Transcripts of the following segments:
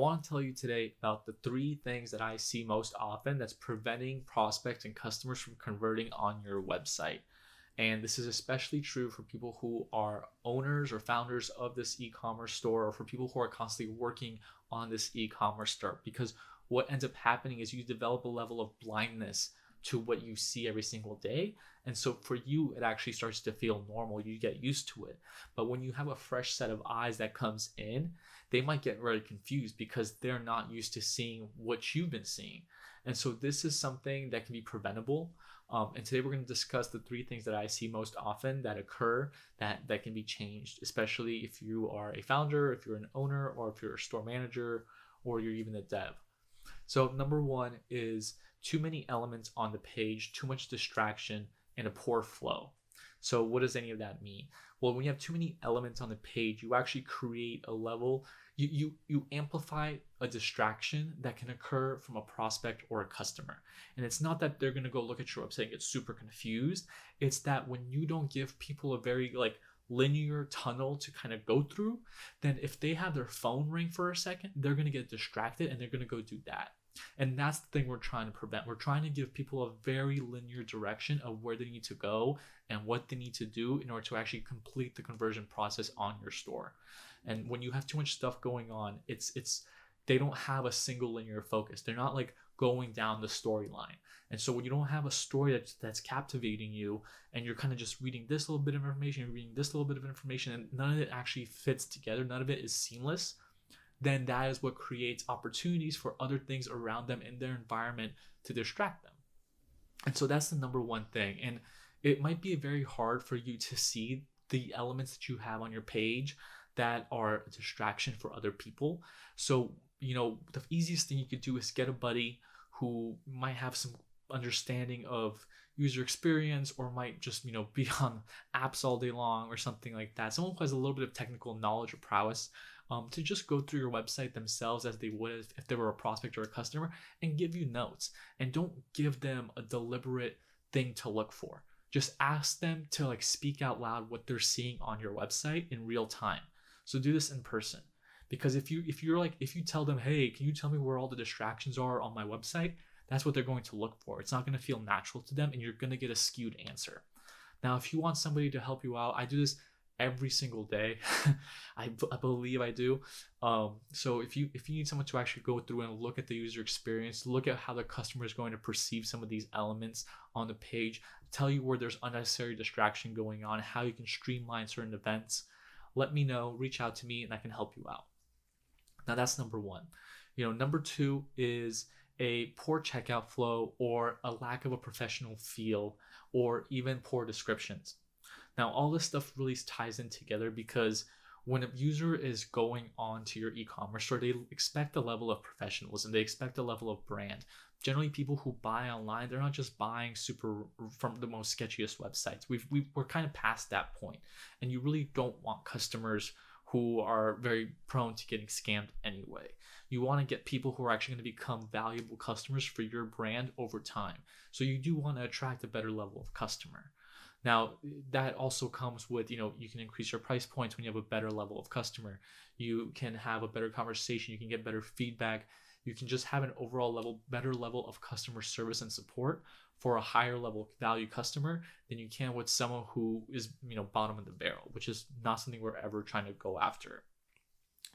want to tell you today about the 3 things that I see most often that's preventing prospects and customers from converting on your website. And this is especially true for people who are owners or founders of this e-commerce store, or for people who are constantly working on this e-commerce store, because what ends up happening is you develop a level of blindness to what you see every single day. And so for you, it actually starts to feel normal. You get used to it. But when you have a fresh set of eyes that comes in, they might get very confused because they're not used to seeing what you've been seeing. And so this is something that can be preventable. And today we're going to discuss the 3 things that I see most often that occur that can be changed, especially if you are a founder, if you're an owner, or if you're a store manager, or you're even a dev. So number 1 is too many elements on the page, too much distraction, and a poor flow. So what does any of that mean? Well, when you have too many elements on the page, you actually create a level, you amplify a distraction that can occur from a prospect or a customer. And it's not that they're going to go look at your website and get super confused. It's that when you don't give people a very linear tunnel to kind of go through, then if they have their phone ring for a second, they're going to get distracted and they're going to go do that. And that's the thing we're trying to prevent. We're trying to give people a very linear direction of where they need to go and what they need to do in order to actually complete the conversion process on your store. And when you have too much stuff going on, it's they don't have a single linear focus. They're not going down the storyline. And so when you don't have a story that's captivating you, and you're kind of just reading this little bit of information, you're reading this little bit of information, and none of it actually fits together, none of it is seamless, then that is what creates opportunities for other things around them in their environment to distract them. And so that's the number 1 thing. And it might be very hard for you to see the elements that you have on your page that are a distraction for other people. So, the easiest thing you could do is get a buddy who might have some understanding of user experience, or might just, be on apps all day long or something like that. Someone who has a little bit of technical knowledge or prowess, to just go through your website themselves as they would if they were a prospect or a customer, and give you notes. And don't give them a deliberate thing to look for. Just ask them to speak out loud what they're seeing on your website in real time. So do this in person. Because if you tell them, hey, can you tell me where all the distractions are on my website? That's what they're going to look for. It's not going to feel natural to them, and you're going to get a skewed answer. Now, if you want somebody to help you out, I do this every single day. I believe I do. So if you need someone to actually go through and look at the user experience, look at how the customer is going to perceive some of these elements on the page, tell you where there's unnecessary distraction going on, how you can streamline certain events, let me know, reach out to me, and I can help you out. Now that's number 1. Number 2 is a poor checkout flow, or a lack of a professional feel, or even poor descriptions. Now, all this stuff really ties in together, because when a user is going on to your e-commerce store, they expect a level of professionalism. They expect a level of brand. Generally, people who buy online, they're not just buying super from the most sketchiest websites. We're kind of past that point, and you really don't want customers who are very prone to getting scammed anyway. You want to get people who are actually going to become valuable customers for your brand over time. So you do want to attract a better level of customer. Now, that also comes with, you can increase your price points when you have a better level of customer. You can have a better conversation. You can get better feedback. You can just have an overall better level of customer service and support for a higher level value customer than you can with someone who is, bottom of the barrel, which is not something we're ever trying to go after.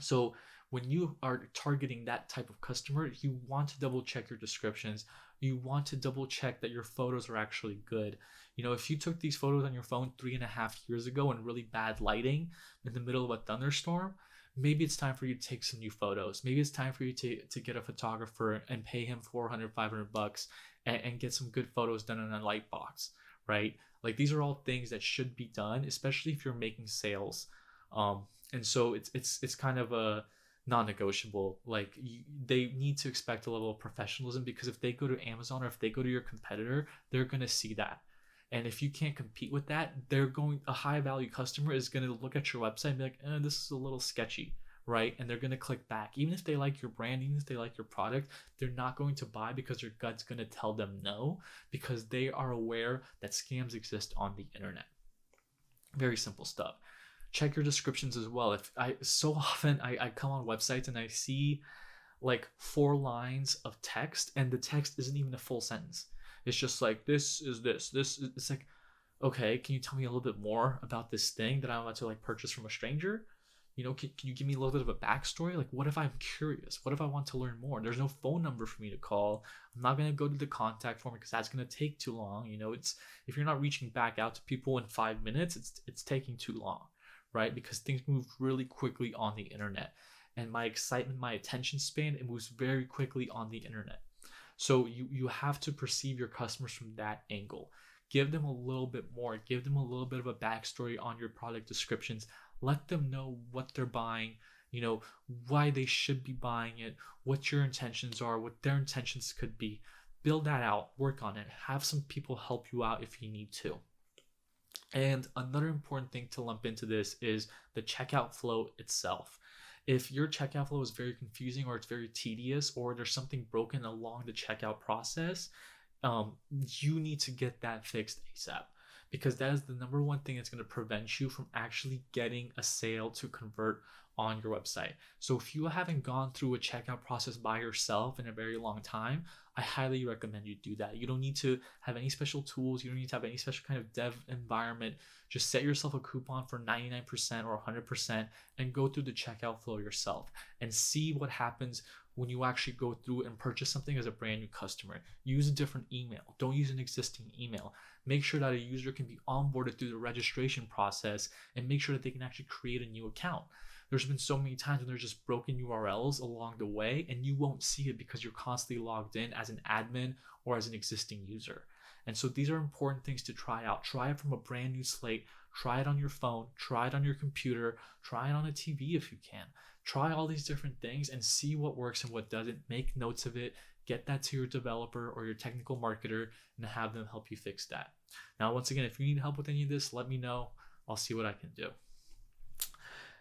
So when you are targeting that type of customer, you want to double check your descriptions. You want to double check that your photos are actually good. If you took these photos on your phone 3.5 years ago in really bad lighting in the middle of a thunderstorm, maybe it's time for you to take some new photos. Maybe it's time for you to get a photographer and pay him $400-$500 and get some good photos done in a light box, right? These are all things that should be done, especially if you're making sales. And so it's kind of a non-negotiable. They need to expect a level of professionalism, because if they go to Amazon or if they go to your competitor, they're going to see that. And if you can't compete with that, a high value customer is going to look at your website and be like, this is a little sketchy, right? And they're going to click back. Even if they like your brand, even if they like your product, they're not going to buy, because their gut's going to tell them no, because they are aware that scams exist on the internet. Very simple stuff. Check your descriptions as well. So often I come on websites and I see like 4 lines of text, and the text isn't even a full sentence. It's just like, this is this is, it's like, okay, can you tell me a little bit more about this thing that I'm about to like purchase from a stranger? Can you give me a little bit of a backstory? Like, what if I'm curious? What if I want to learn more? There's no phone number for me to call. I'm not going to go to the contact form because that's going to take too long. It's, if you're not reaching back out to people in 5 minutes, it's taking too long, right? Because things move really quickly on the internet. And my excitement, my attention span, it moves very quickly on the internet. So you have to perceive your customers from that angle. Give them a little bit more. Give them a little bit of a backstory on your product descriptions. Let them know what they're buying, why they should be buying it, what your intentions are, what their intentions could be. Build that out, work on it. Have some people help you out if you need to. And another important thing to lump into this is the checkout flow itself. If your checkout flow is very confusing, or it's very tedious, or there's something broken along the checkout process, you need to get that fixed ASAP, because that is the number one thing that's going to prevent you from actually getting a sale to convert on your website. So if you haven't gone through a checkout process by yourself in a very long time, I highly recommend you do that. You don't need to have any special tools. You don't need to have any special kind of dev environment. Just set yourself a coupon for 99% or 100% and go through the checkout flow yourself and see what happens when you actually go through and purchase something as a brand new customer. Use a different email. Don't use an existing email. Make sure that a user can be onboarded through the registration process, and make sure that they can actually create a new account. There's been so many times when there's just broken URLs along the way, and you won't see it because you're constantly logged in as an admin or as an existing user. And so these are important things to try out. Try it from a brand new slate. Try it on your phone. Try it on your computer. Try it on a TV if you can. Try all these different things and see what works and what doesn't. Make notes of it. Get that to your developer or your technical marketer and have them help you fix that. Now, once again, if you need help with any of this, let me know. I'll see what I can do.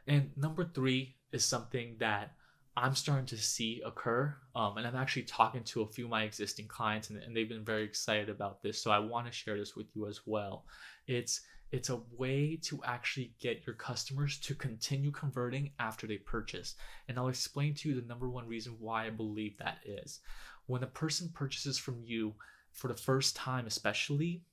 And number 3 is something that I'm starting to see occur. And I'm actually talking to a few of my existing clients, and they've been very excited about this. So I want to share this with you as well. It's a way to actually get your customers to continue converting after they purchase. And I'll explain to you the number one reason why I believe that is. When a person purchases from you for the first time, especially,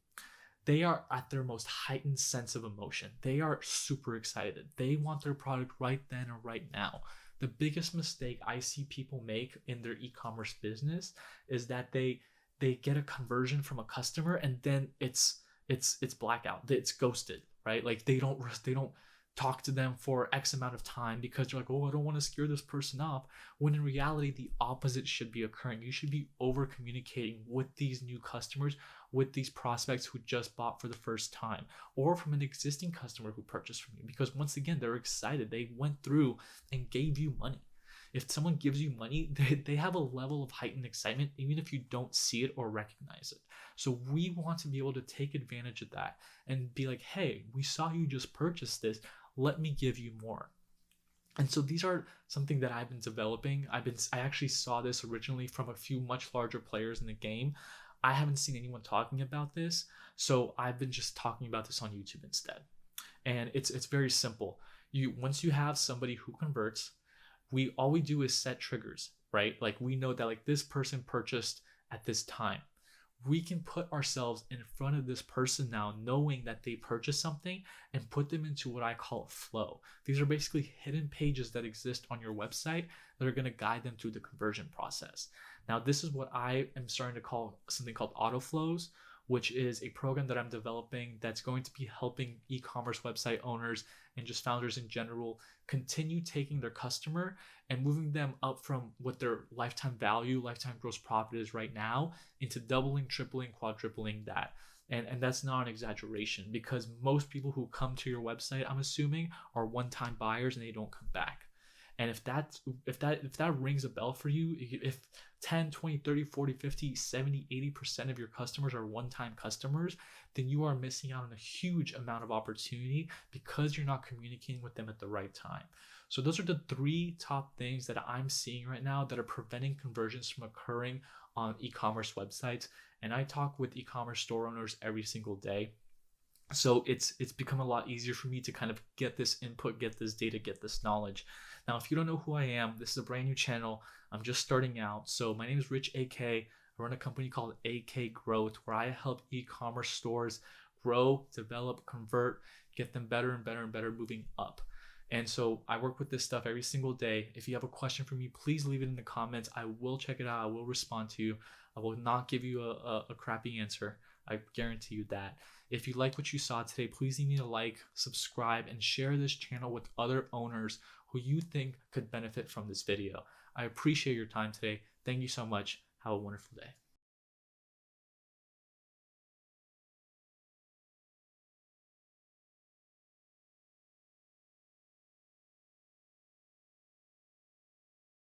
they are at their most heightened sense of emotion. They are super excited. They want their product right then or right now. The biggest mistake I see people make in their e-commerce business is that they get a conversion from a customer, and then it's blackout. It's ghosted, right? Like they don't talk to them for X amount of time because they're like, oh, I don't want to scare this person off. When in reality, the opposite should be occurring. You should be over communicating with these new customers, with these prospects who just bought for the first time, or from an existing customer who purchased from you, because once again, they're excited. They went through and gave you money. If someone gives you money, they have a level of heightened excitement, even if you don't see it or recognize it. So we want to be able to take advantage of that and be like, hey, we saw you just purchase this. Let me give you more. And so these are something that I've been developing. I actually saw this originally from a few much larger players in the game. I haven't seen anyone talking about this, so I've been just talking about this on YouTube instead. And it's very simple. Once you have somebody who converts, all we do is set triggers, right? Like we know that like this person purchased at this time. We can put ourselves in front of this person now, knowing that they purchased something, and put them into what I call a flow. These are basically hidden pages that exist on your website that are going to guide them through the conversion process. Now, this is what I am starting to call something called auto flows, which is a program that I'm developing that's going to be helping e-commerce website owners and just founders in general continue taking their customer and moving them up from what their lifetime value, lifetime gross profit is right now, into doubling, tripling, quadrupling that. And that's not an exaggeration, because most people who come to your website, I'm assuming, are one-time buyers and they don't come back. And if that rings a bell for you, if 10, 20, 30, 40, 50, 70, 80% of your customers are one-time customers, then you are missing out on a huge amount of opportunity because you're not communicating with them at the right time. So those are the 3 top things that I'm seeing right now that are preventing conversions from occurring on e-commerce websites. And I talk with e-commerce store owners every single day. So it's become a lot easier for me to kind of get this input, get this data, get this knowledge. Now, if you don't know who I am, this is a brand new channel. I'm just starting out. So my name is Rich AK. I run a company called AKGROWTH, where I help e-commerce stores grow, develop, convert, get them better and better and better, moving up. And so I work with this stuff every single day. If you have a question for me, please leave it in the comments. I will check it out. I will respond to you. I will not give you a crappy answer. I guarantee you that. If you like what you saw today, please leave me a like, subscribe, and share this channel with other owners who you think could benefit from this video. I appreciate your time today. Thank you so much. Have a wonderful day.